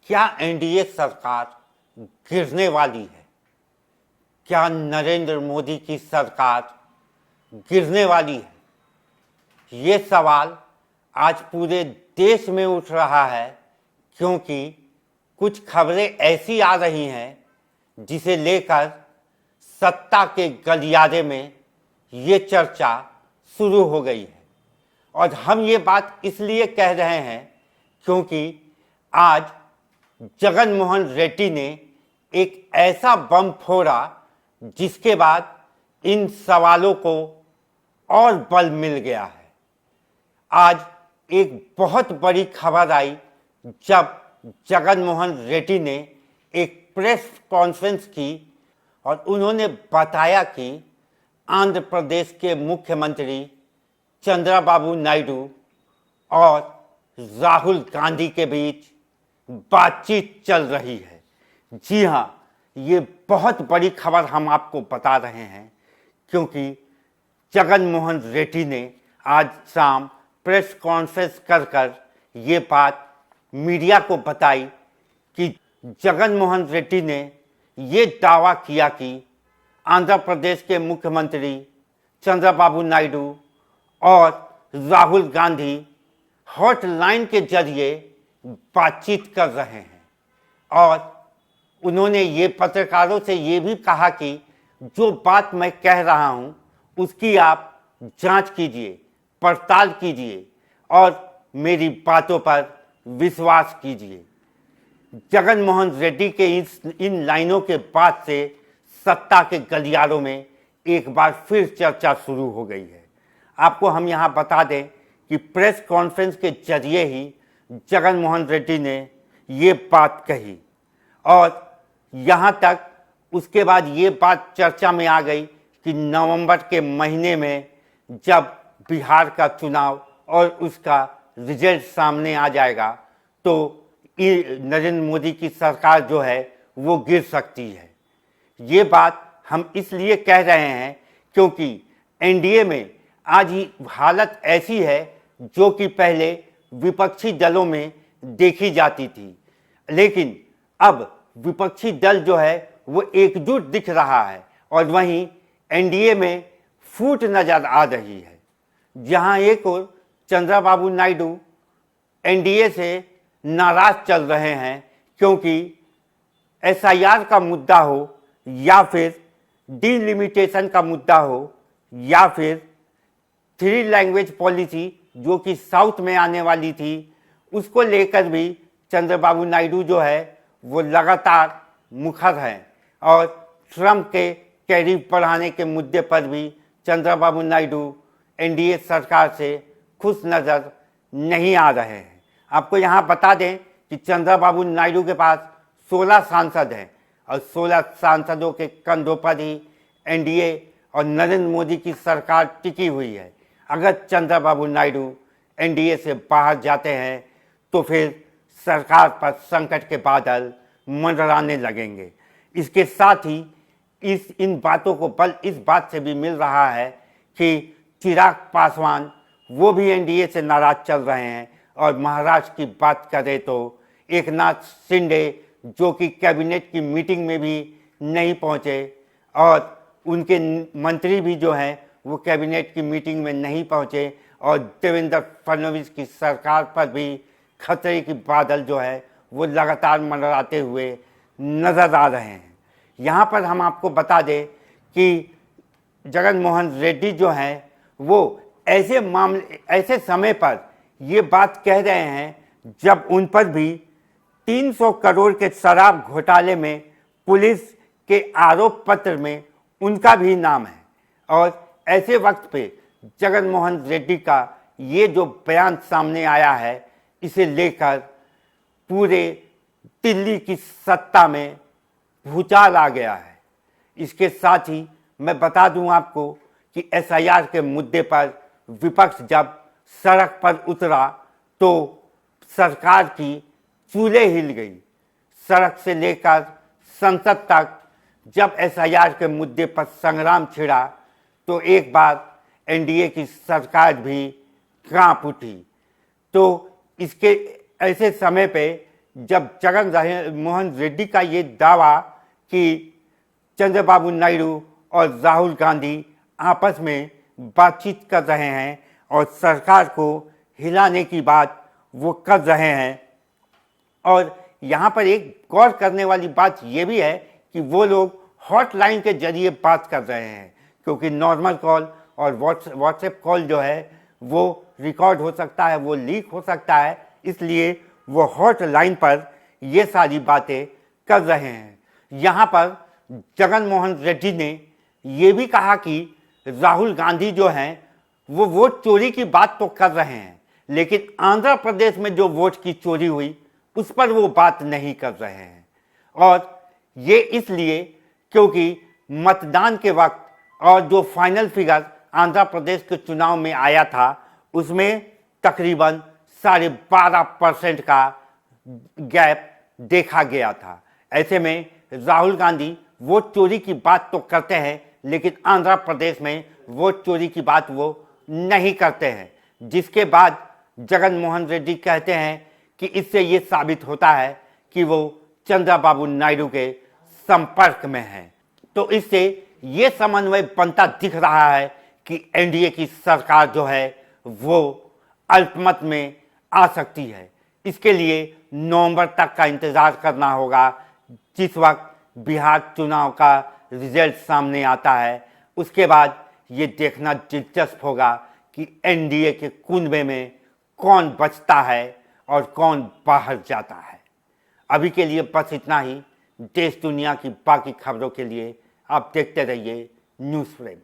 क्या एनडीए सरकार गिरने वाली है? क्या नरेंद्र मोदी की सरकार गिरने वाली है? ये सवाल आज पूरे देश में उठ रहा है, क्योंकि कुछ खबरें ऐसी आ रही हैं जिसे लेकर सत्ता के गलियारे में ये चर्चा शुरू हो गई है। और हम ये बात इसलिए कह रहे हैं क्योंकि आज जगन मोहन रेड्डी ने एक ऐसा बम फोड़ा जिसके बाद इन सवालों को और बल मिल गया है। आज एक बहुत बड़ी खबर आई जब जगन मोहन रेड्डी ने एक प्रेस कॉन्फ्रेंस की और उन्होंने बताया कि आंध्र प्रदेश के मुख्यमंत्री चंद्रबाबू नायडू और राहुल गांधी के बीच बातचीत चल रही है। जी हाँ, ये बहुत बड़ी खबर हम आपको बता रहे हैं, क्योंकि जगन मोहन रेड्डी ने आज शाम प्रेस कॉन्फ्रेंस कर ये बात मीडिया को बताई कि जगन मोहन रेड्डी ने ये दावा किया कि आंध्र प्रदेश के मुख्यमंत्री चंद्रबाबू नायडू और राहुल गांधी हॉटलाइन के जरिए बातचीत कर रहे हैं। और उन्होंने ये पत्रकारों से ये भी कहा कि जो बात मैं कह रहा हूँ उसकी आप जांच कीजिए, पड़ताल कीजिए और मेरी बातों पर विश्वास कीजिए। जगन मोहन रेड्डी के इन लाइनों के बाद से सत्ता के गलियारों में एक बार फिर चर्चा शुरू हो गई है। आपको हम यहाँ बता दें कि प्रेस कॉन्फ्रेंस के जरिए ही जगन मोहन रेड्डी ने ये बात कही और यहाँ तक उसके बाद ये बात चर्चा में आ गई कि नवंबर के महीने में जब बिहार का चुनाव और उसका रिजल्ट सामने आ जाएगा तो नरेंद्र मोदी की सरकार जो है वो गिर सकती है। ये बात हम इसलिए कह रहे हैं क्योंकि एनडीए में आज ही हालत ऐसी है जो कि पहले विपक्षी दलों में देखी जाती थी, लेकिन अब विपक्षी दल जो है वो एकजुट दिख रहा है और वहीं एनडीए में फूट नजर आ रही है। जहां एक और चंद्रबाबू नायडू एनडीए से नाराज चल रहे हैं क्योंकि एसआईआर का मुद्दा हो या फिर डिलिमिटेशन का मुद्दा हो या फिर 3 लैंग्वेज पॉलिसी जो कि साउथ में आने वाली थी, उसको लेकर भी चंद्रबाबू नायडू जो है वो लगातार मुखर हैं। और ट्रंप के टैरिफ बढ़ाने के मुद्दे पर भी चंद्रबाबू नायडू एनडीए सरकार से खुश नज़र नहीं आ रहे हैं। आपको यहाँ बता दें कि चंद्रबाबू नायडू के पास 16 सांसद हैं और 16 सांसदों के कंधों पर ही एनडीए और नरेंद्र मोदी की सरकार टिकी हुई है। अगर चंद्रबाबू नायडू एनडीए से बाहर जाते हैं तो फिर सरकार पर संकट के बादल मंडराने लगेंगे। इसके साथ ही इन बातों को बल इस बात से भी मिल रहा है कि चिराग पासवान वो भी एनडीए से नाराज चल रहे हैं। और महाराष्ट्र की बात करें तो एकनाथ शिंदे जो कि कैबिनेट की मीटिंग में भी नहीं पहुंचे और उनके मंत्री भी जो हैं वो कैबिनेट की मीटिंग में नहीं पहुंचे और देवेंद्र फडणवीस की सरकार पर भी खतरे की बादल जो है वो लगातार मंडराते हुए नजर आ रहे हैं। यहाँ पर हम आपको बता दें कि जगन मोहन रेड्डी जो हैं वो ऐसे समय पर ये बात कह रहे हैं जब उन पर भी 300 करोड़ के शराब घोटाले में पुलिस के आरोप पत्र में उनका भी नाम है। और ऐसे वक्त पे जगन मोहन रेड्डी का ये जो बयान सामने आया है, इसे लेकर पूरे दिल्ली की सत्ता में भूचाल आ गया है। इसके साथ ही मैं बता दूं आपको कि एसआईआर के मुद्दे पर विपक्ष जब सड़क पर उतरा तो सरकार की चूल्हे हिल गई। सड़क से लेकर संसद तक जब एसआईआर के मुद्दे पर संग्राम छिड़ा तो एक बार एनडीए की सरकार भी कांप उठी। तो इसके ऐसे समय पे जब जगन मोहन रेड्डी का ये दावा कि चंद्रबाबू नायडू और राहुल गांधी आपस में बातचीत कर रहे हैं और सरकार को हिलाने की बात वो कर रहे हैं। और यहाँ पर एक गौर करने वाली बात ये भी है कि वो लोग हॉटलाइन के जरिए बात कर रहे हैं, क्योंकि नॉर्मल कॉल और व्हाट्सएप कॉल जो है वो रिकॉर्ड हो सकता है, वो लीक हो सकता है, इसलिए वो हॉटलाइन पर ये सारी बातें कर रहे हैं। यहाँ पर जगन मोहन रेड्डी ने ये भी कहा कि राहुल गांधी जो हैं वो वोट चोरी की बात तो कर रहे हैं, लेकिन आंध्र प्रदेश में जो वोट की चोरी हुई उस पर वो बात नहीं कर रहे हैं। और ये इसलिए क्योंकि मतदान के वक्त और जो फाइनल फिगर आंध्र प्रदेश के चुनाव में आया था उसमें तकरीबन 12.5% का गैप देखा गया था। ऐसे में राहुल गांधी वोट चोरी की बात तो करते हैं, लेकिन आंध्र प्रदेश में वोट चोरी की बात वो नहीं करते हैं, जिसके बाद जगन मोहन रेड्डी कहते हैं कि इससे ये साबित होता है कि वो चंद्रबाबू नायडू के संपर्क में हैं। तो इससे ये समन्वय बनता दिख रहा है कि एनडीए की सरकार जो है वो अल्पमत में आ सकती है। इसके लिए नवंबर तक का इंतजार करना होगा, जिस वक्त बिहार चुनाव का रिजल्ट सामने आता है। उसके बाद ये देखना दिलचस्प होगा कि एनडीए के कुनबे में कौन बचता है और कौन बाहर जाता है। अभी के लिए बस इतना ही। देश दुनिया की बाकी खबरों के लिए आप देखते रहिए न्यूज़ फ्रेम।